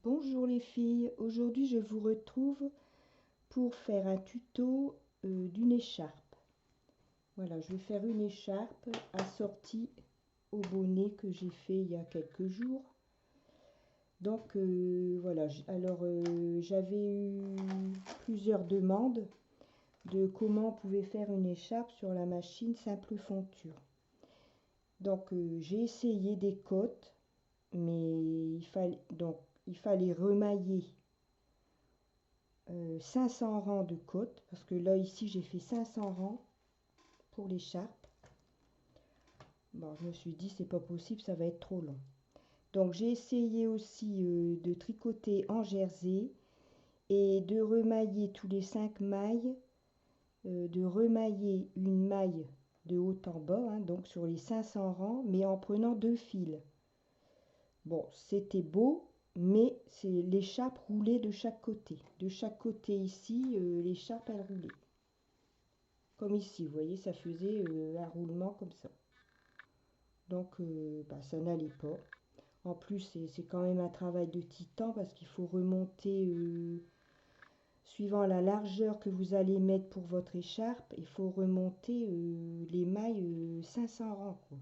Bonjour les filles, aujourd'hui je vous retrouve pour faire un tuto d'une écharpe. Voilà, je vais faire une écharpe assortie au bonnet que j'ai fait il y a quelques jours. Donc voilà, j'avais eu plusieurs demandes de comment on pouvait faire une écharpe sur la machine simple fonture. Donc j'ai essayé des côtes, mais il fallait remailler 500 rangs de côtes, parce que là ici j'ai fait 500 rangs pour l'écharpe. Bon, je me suis dit c'est pas possible, ça va être trop long. Donc j'ai essayé aussi de tricoter en jersey et de remailler tous les 5 mailles, de remailler une maille de haut en bas, hein, donc sur les 500 rangs, mais en prenant 2 fils. Bon, c'était beau, mais c'est l'écharpe roulée de chaque côté. De chaque côté ici, l'écharpe elle roulait. Comme ici, vous voyez, ça faisait un roulement comme ça. Donc, ça n'allait pas. En plus, c'est quand même un travail de titan parce qu'il faut remonter, suivant la largeur que vous allez mettre pour votre écharpe, il faut remonter les mailles 500 rangs, quoi.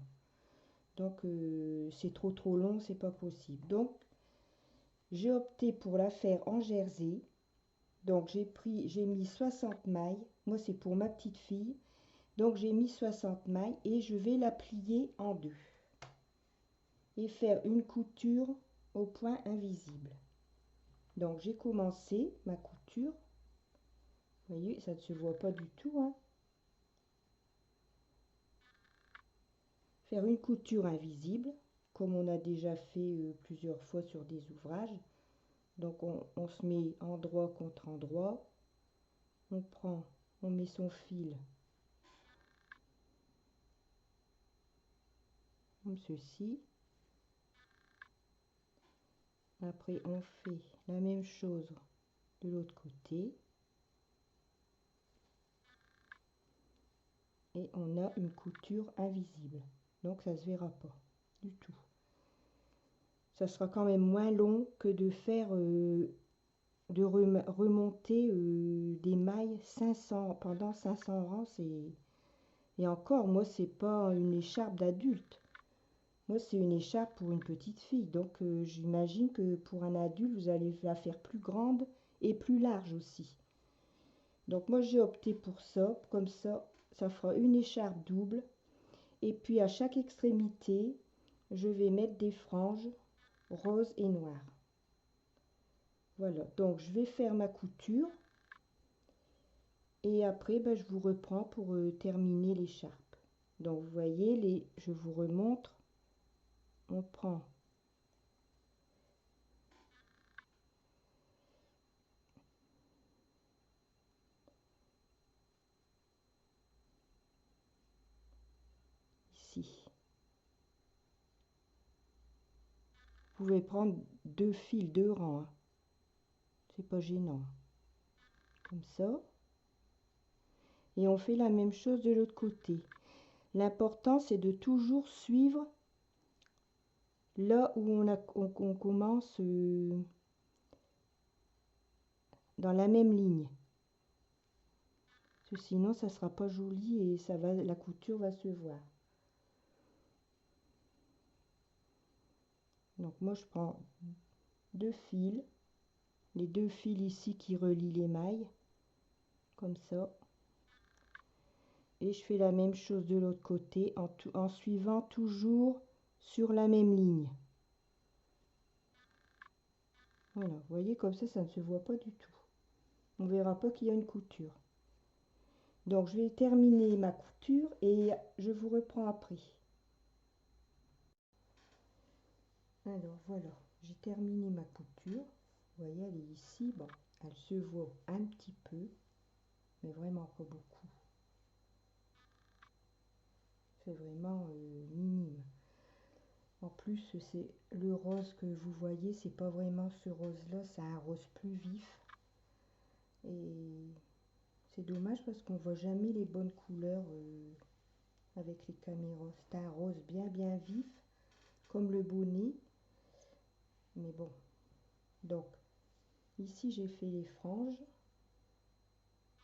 Donc, c'est trop long, c'est pas possible. Donc, j'ai opté pour la faire en jersey. Donc, j'ai mis 60 mailles. Moi, c'est pour ma petite fille. Donc j'ai mis 60 mailles et je vais la plier en deux et faire une couture au point invisible. Donc j'ai commencé ma couture. Vous voyez, ça ne se voit pas du tout, hein. Faire une couture invisible, comme on a déjà fait plusieurs fois sur des ouvrages. Donc on se met endroit contre endroit. On met son fil comme ceci. Après on fait la même chose de l'autre côté. Et on a une couture invisible, donc ça se verra pas du tout. Ça sera quand même moins long que de faire remonter des mailles 500 pendant 500 rangs. Et encore, moi c'est pas une écharpe d'adulte, moi c'est une écharpe pour une petite fille, donc j'imagine que pour un adulte vous allez la faire plus grande et plus large aussi. Donc moi j'ai opté pour ça, comme ça fera une écharpe double. Et puis à chaque extrémité, je vais mettre des franges roses et noires. Voilà, donc je vais faire ma couture. Et après, je vous reprends pour terminer l'écharpe. Donc vous voyez, je vous remontre. On prend ici. Vous pouvez prendre 2 fils, 2 rangs, hein. C'est pas gênant. Comme ça. Et on fait la même chose de l'autre côté. L'important, c'est de toujours suivre là où on commence dans la même ligne. Parce que sinon, ça sera pas joli et la couture va se voir. Donc moi, je prends 2 fils, les 2 fils ici qui relient les mailles, comme ça. Et je fais la même chose de l'autre côté en suivant toujours sur la même ligne. Voilà, vous voyez, comme ça ne se voit pas du tout. On verra pas qu'il y a une couture. Donc je vais terminer ma couture et je vous reprends après. Alors voilà, j'ai terminé ma couture. Vous voyez, elle est ici. Bon, elle se voit un petit peu, mais vraiment pas beaucoup. C'est vraiment minime. En plus, c'est le rose que vous voyez, c'est pas vraiment ce rose-là, c'est un rose plus vif. Et c'est dommage parce qu'on voit jamais les bonnes couleurs avec les caméras. C'est un rose bien vif, comme le bonnet. Mais bon, Donc ici j'ai fait les franges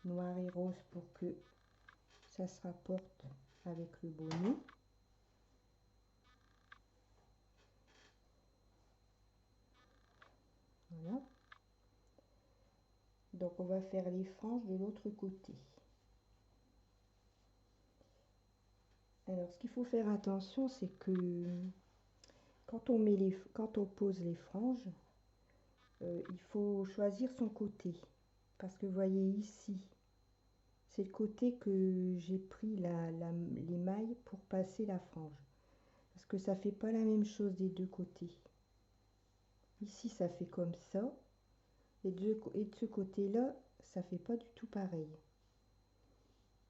noir et rose pour que ça se rapporte avec le bonnet. Voilà. Donc on va faire les franges de l'autre côté. Alors ce qu'il faut faire attention, c'est que quand on pose les franges, il faut choisir son côté. Parce que vous voyez ici, c'est le côté que j'ai pris les mailles pour passer la frange. Parce que ça fait pas la même chose des deux côtés. Ici ça fait comme ça. Et de ce côté-là, ça fait pas du tout pareil.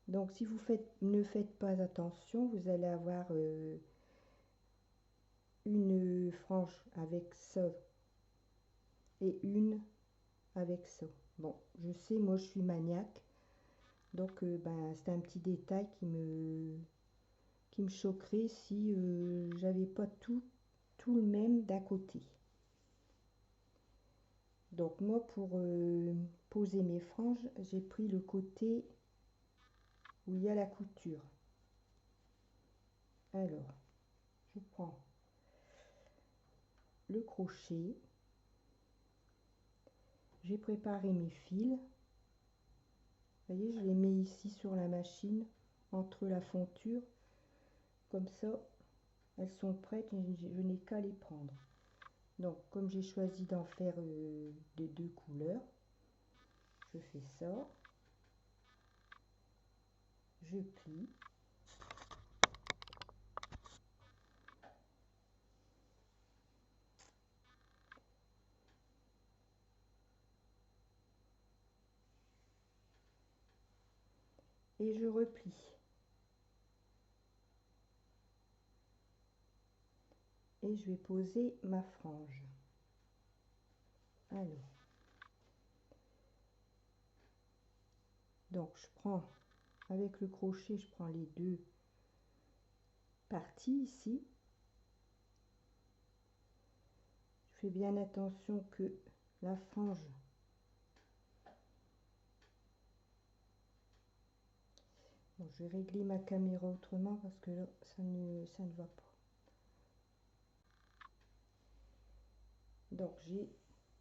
Donc si vous ne faites pas attention, vous allez avoir une frange avec ça et une avec ça. Bon, je sais, moi je suis maniaque, donc ben, c'est un petit détail qui me choquerait si j'avais pas tout le même d'un côté. Donc moi pour poser mes franges, j'ai pris le côté où il y a la couture. Alors, je prends le crochet, j'ai préparé mes fils. Vous voyez, je les mets ici sur la machine, entre la fonture. Comme ça, elles sont prêtes, je n'ai qu'à les prendre. Donc, comme j'ai choisi d'en faire de deux couleurs, je fais ça. Je plie. Et je replie. Et je vais poser ma frange. Alors, donc je prends, avec le crochet, je prends les deux parties ici. Je fais bien attention que la frange bon, je vais régler ma caméra autrement parce que là, ça ne va pas. Donc j'ai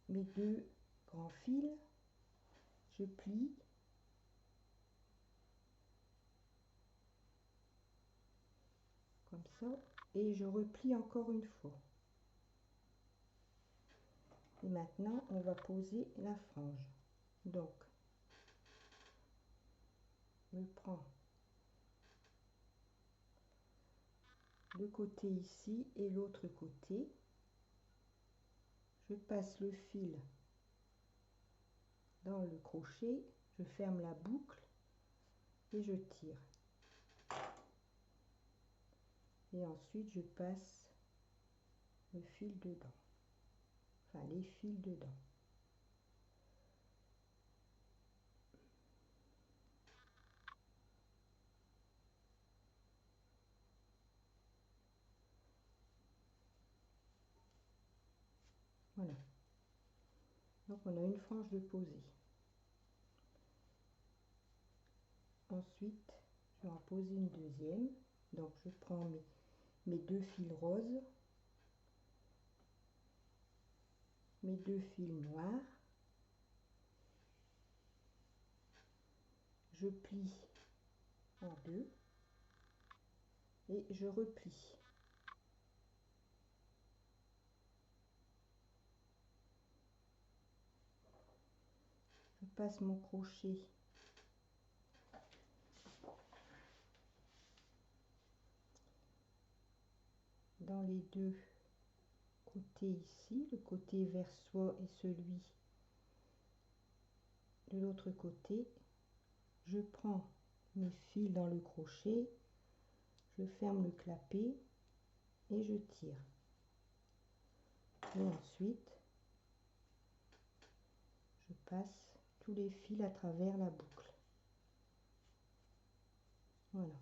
mes deux grands fils, je plie. Comme ça, et je replie encore une fois. Et maintenant, on va poser la frange. Donc, je prends le côté ici et l'autre côté. Je passe le fil dans le crochet, je ferme la boucle et je tire. Et ensuite, je passe le fil dedans. Enfin, les fils dedans. Voilà. Donc, on a une frange de posée. Ensuite, je vais en poser une deuxième. Donc, je prends mes deux fils roses, mes deux fils noirs. Je plie en deux et je replie. Je passe mon crochet dans les deux côtés ici, le côté vers soi et celui de l'autre côté. Je prends mes fils dans le crochet, je ferme le clapet et je tire. Et ensuite, je passe tous les fils à travers la boucle. Voilà.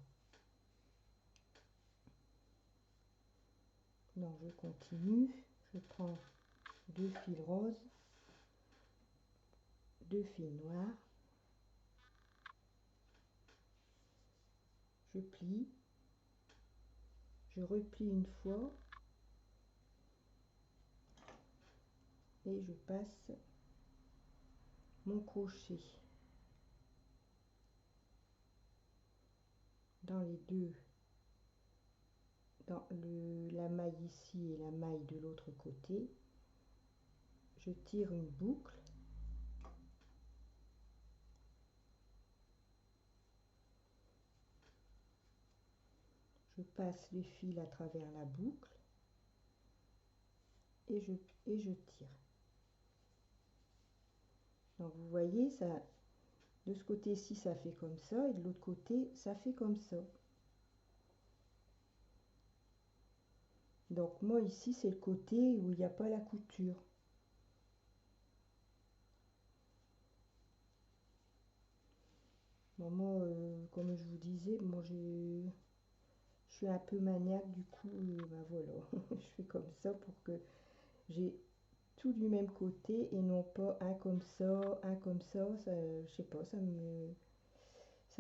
Donc je continue, je prends deux fils roses, 2 fils noirs, je plie, je replie une fois et je passe mon crochet dans les deux, dans la maille ici et la maille de l'autre côté. Je tire une boucle, je passe les fils à travers la boucle et je tire. Donc vous voyez, ça, de ce côté-ci ça fait comme ça et de l'autre côté ça fait comme ça. Donc moi ici c'est le côté où il n'y a pas la couture. Bon, moi comme je vous disais, moi je suis un peu maniaque, du coup ben voilà, je fais comme ça pour que j'ai tout du même côté et non pas un comme ça, je sais pas, ça ne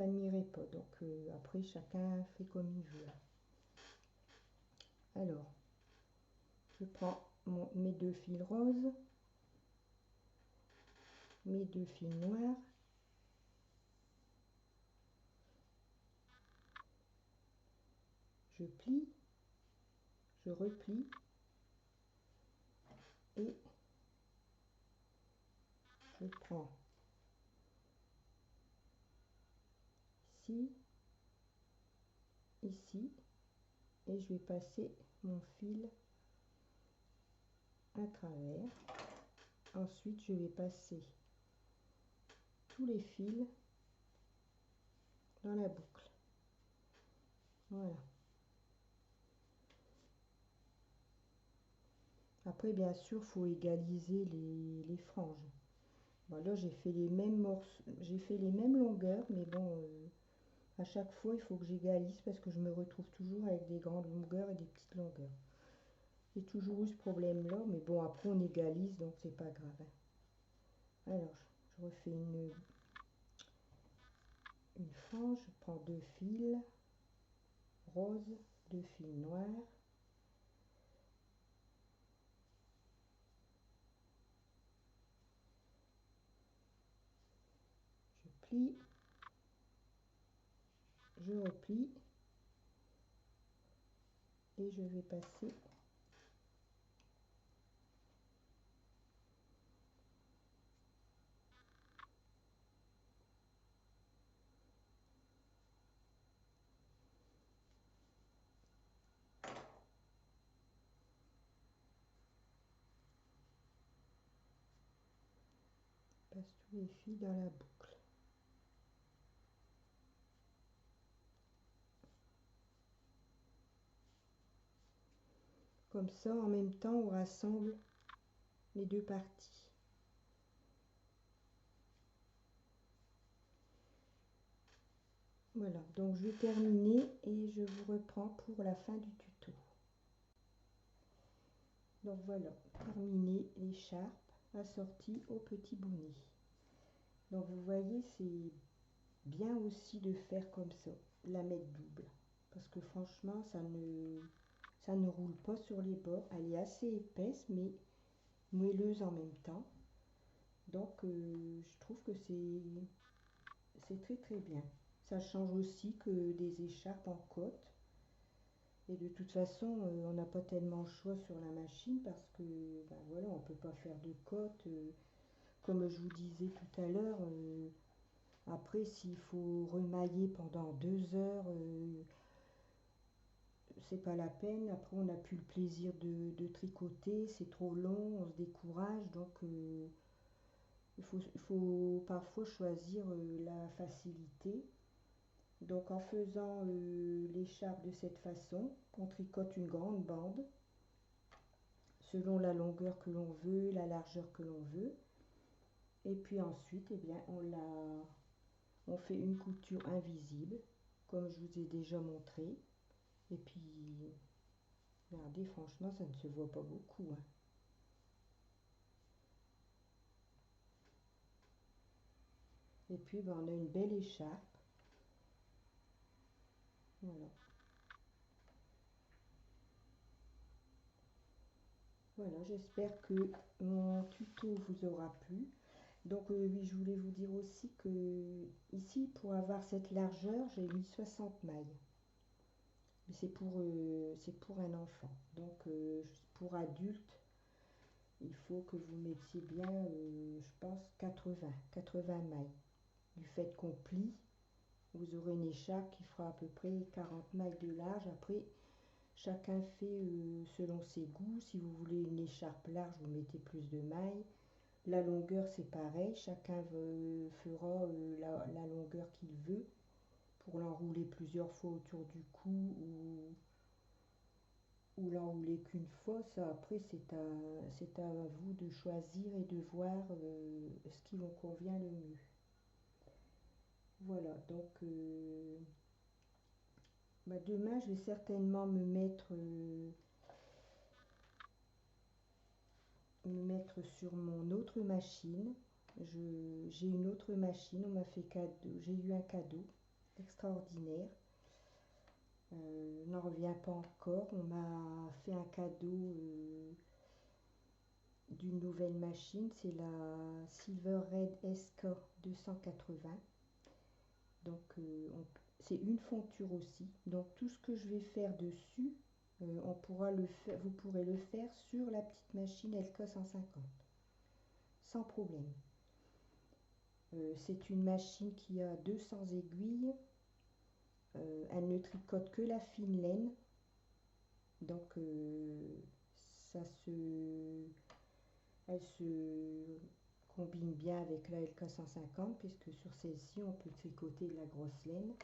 m'irait pas. Donc après chacun fait comme il veut. Alors je prends mes 2 fils roses, mes 2 fils noirs, je plie, je replie et je prends ici, ici et je vais passer mon fil à travers. Ensuite je vais passer tous les fils dans la boucle. Voilà. Après bien sûr faut égaliser les franges. Bon, là j'ai fait les mêmes morceaux, j'ai fait les mêmes longueurs, mais bon à chaque fois il faut que j'égalise parce que je me retrouve toujours avec des grandes longueurs et des petites longueurs. J'ai toujours eu ce problème là, mais bon après on égalise donc c'est pas grave. Alors je refais une frange, je prends 2 fils roses, 2 fils noirs, je plie, je replie et je vais passer tous les fils dans la boucle. Comme ça, en même temps, on rassemble les deux parties. Voilà, donc je vais terminer et je vous reprends pour la fin du tuto. Donc voilà, terminé l'écharpe assortie au petit bonnet. Donc vous voyez, c'est bien aussi de faire comme ça, la mettre double. Parce que franchement, ça ne roule pas sur les bords. Elle est assez épaisse, mais moelleuse en même temps. Donc je trouve que c'est très très bien. Ça change aussi que des écharpes en côte. Et de toute façon, on n'a pas tellement le choix sur la machine parce que ben voilà, on peut pas faire de côte. Comme je vous disais tout à l'heure, après s'il faut remailler pendant 2 heures, c'est pas la peine. Après on n'a plus le plaisir de tricoter, c'est trop long, on se décourage. Donc il faut parfois choisir la facilité. Donc en faisant l'écharpe de cette façon, on tricote une grande bande selon la longueur que l'on veut, la largeur que l'on veut. Et puis ensuite, eh bien, on fait une couture invisible, comme je vous ai déjà montré. Et puis, regardez, franchement, ça ne se voit pas beaucoup, hein. Et puis ben, on a une belle écharpe. Voilà. Voilà, j'espère que mon tuto vous aura plu. Donc oui, je voulais vous dire aussi que ici, pour avoir cette largeur, j'ai mis 60 mailles. Mais c'est pour un enfant. Donc pour adulte, il faut que vous mettiez bien, je pense, 80 mailles. Du fait qu'on plie, vous aurez une écharpe qui fera à peu près 40 mailles de large. Après, chacun fait selon ses goûts. Si vous voulez une écharpe large, vous mettez plus de mailles. La longueur, c'est pareil. Chacun fera la longueur qu'il veut pour l'enrouler plusieurs fois autour du cou ou l'enrouler qu'une fois. Ça, après, c'est à vous de choisir et de voir ce qui vous convient le mieux. Voilà, donc bah, demain, je vais certainement me mettre sur mon autre machine. J'ai une autre machine, on m'a fait cadeau, j'ai eu un cadeau extraordinaire. N'en reviens pas encore. On m'a fait un cadeau d'une nouvelle machine. C'est la Silver Red SK 280. Donc c'est une fonture aussi. Donc tout ce que je vais faire dessus, vous pourrez le faire sur la petite machine LK 150 sans problème. C'est une machine qui a 200 aiguilles. Elle ne tricote que la fine laine. Donc elle se combine bien avec la LK 150 puisque sur celle-ci on peut tricoter de la grosse laine.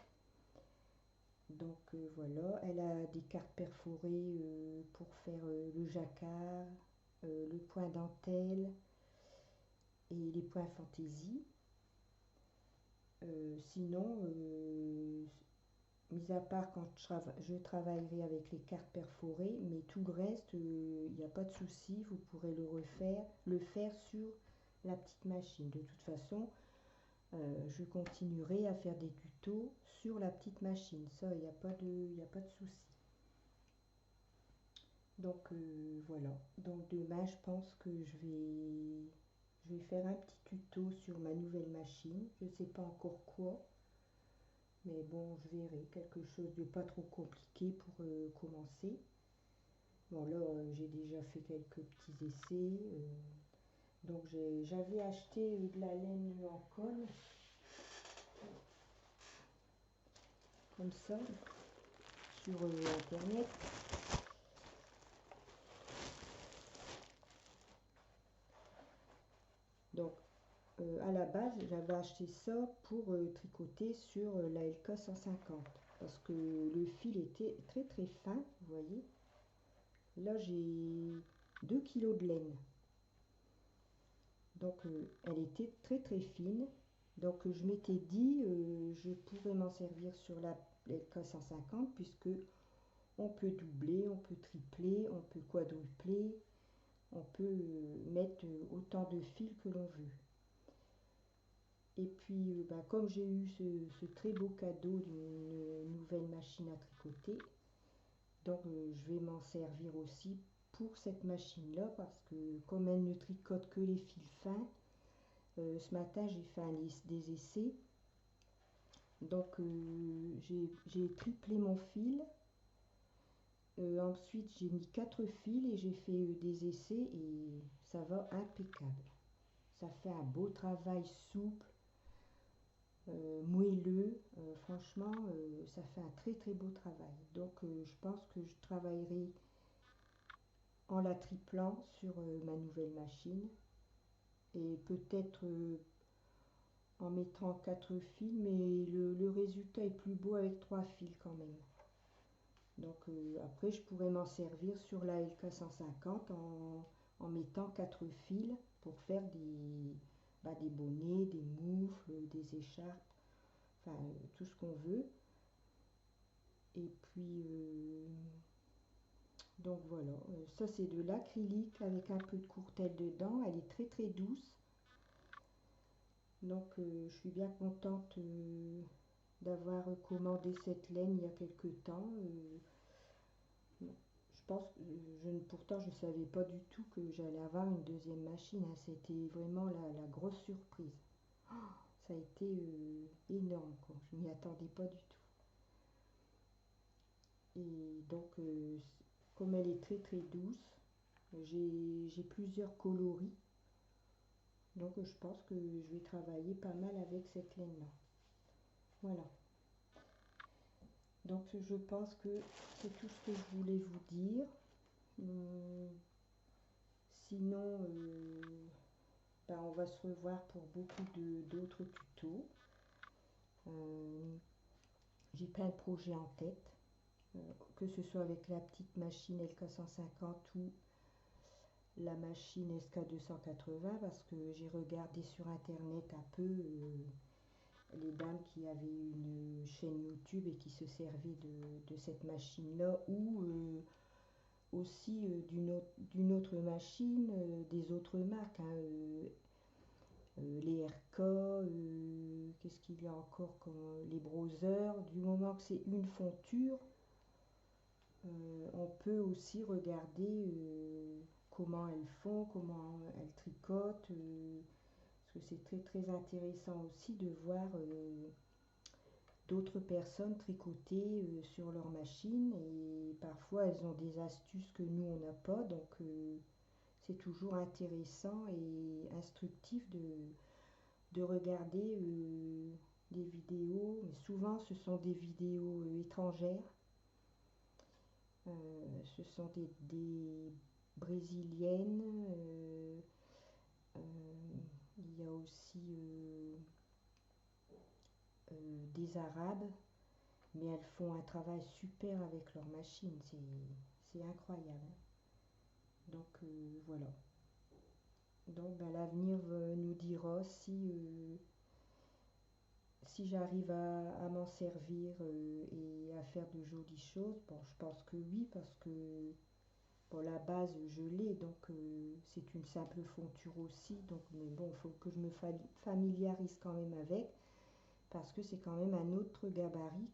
Donc voilà, elle a des cartes perforées pour faire le jacquard, le point dentelle et les points fantaisie. Sinon, mis à part quand je travaillerai avec les cartes perforées, mais tout le reste, il n'y a pas de souci, vous pourrez le faire sur la petite machine. De toute façon, je continuerai à faire des tutos sur la petite machine. Ça, il n'y a pas de souci. Donc voilà. Donc demain, je pense que je vais faire un petit tuto sur ma nouvelle machine. Je ne sais pas encore quoi. Mais bon, je verrai quelque chose de pas trop compliqué pour commencer. Bon là, j'ai déjà fait quelques petits essais. Donc j'avais acheté de la laine en colle. Comme ça, sur internet. Donc à la base, j'avais acheté ça pour tricoter sur la LK 150. Parce que le fil était très très fin, vous voyez. Là, j'ai 2 kilos de laine. Donc elle était très très fine. Donc je m'étais dit, je pourrais m'en servir sur la LK 150 puisque on peut doubler, on peut tripler, on peut quadrupler, on peut mettre autant de fils que l'on veut. Et puis, bah, comme j'ai eu ce très beau cadeau d'une nouvelle machine à tricoter, donc je vais m'en servir aussi pour cette machine-là parce que comme elle ne tricote que les fils fins, ce matin j'ai fait des essais. Donc j'ai triplé mon fil. Ensuite j'ai mis 4 fils et j'ai fait des essais et ça va impeccable. Ça fait un beau travail souple. Moelleux, franchement, ça fait un très très beau travail. Donc, je pense que je travaillerai en la triplant sur ma nouvelle machine et peut-être en mettant 4 fils, mais le résultat est plus beau avec 3 fils quand même. Donc, après, je pourrais m'en servir sur la LK 150 en mettant 4 fils pour faire des bonnets, des moufles, des écharpes. Enfin, tout ce qu'on veut. Et puis, donc voilà, ça c'est de l'acrylique avec un peu de courtelle dedans. Elle est très très douce. Donc je suis bien contente d'avoir commandé cette laine il y a quelque temps. Je pense que pourtant je ne savais pas du tout que j'allais avoir une deuxième machine, hein. C'était vraiment la grosse surprise. Ça a été énorme, quoi. Je m'y attendais pas du tout. Et donc, comme elle est très très douce, j'ai plusieurs coloris. Donc, je pense que je vais travailler pas mal avec cette laine-là. Voilà. Donc, je pense que c'est tout ce que je voulais vous dire. Hum, Sinon, ben, on va se revoir pour beaucoup d'autres tutos. Euh, j'ai plein de projets en tête, que ce soit avec la petite machine LK150 ou la machine SK280, parce que j'ai regardé sur internet un peu les dames qui avaient une chaîne YouTube et qui se servaient de cette machine-là, ou aussi d'une autre machine, des autres marques, hein, les RK, qu'est-ce qu'il y a encore comme les browsers. Du moment que c'est une fonture, on peut aussi regarder comment elles font, comment elles tricotent, parce que c'est très très intéressant aussi de voir d'autres personnes tricoter sur leur machine, et parfois elles ont des astuces que nous on n'a pas, donc c'est toujours intéressant et instructif de regarder des vidéos, mais souvent ce sont des vidéos étrangères. Ce sont des brésiliennes, euh, il y a aussi des arabes, mais elles font un travail super avec leur machine, c'est incroyable. Donc voilà. Donc ben, l'avenir nous dira si j'arrive à m'en servir et à faire de jolies choses. Bon, je pense que oui, parce que bon, la base, je l'ai, donc c'est une simple fonture aussi. Donc, mais bon, il faut que je me familiarise quand même avec, parce que c'est quand même un autre gabarit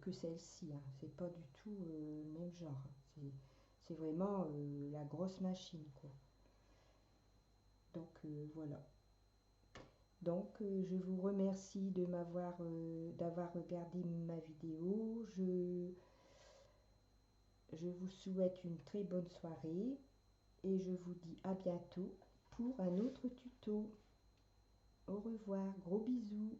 que celle-ci, hein. C'est pas du tout le même genre, hein. C'est vraiment la grosse machine, quoi. Donc voilà. Donc je vous remercie d'avoir regardé ma vidéo. Je vous souhaite une très bonne soirée et je vous dis à bientôt pour un autre tuto. Au revoir, gros bisous.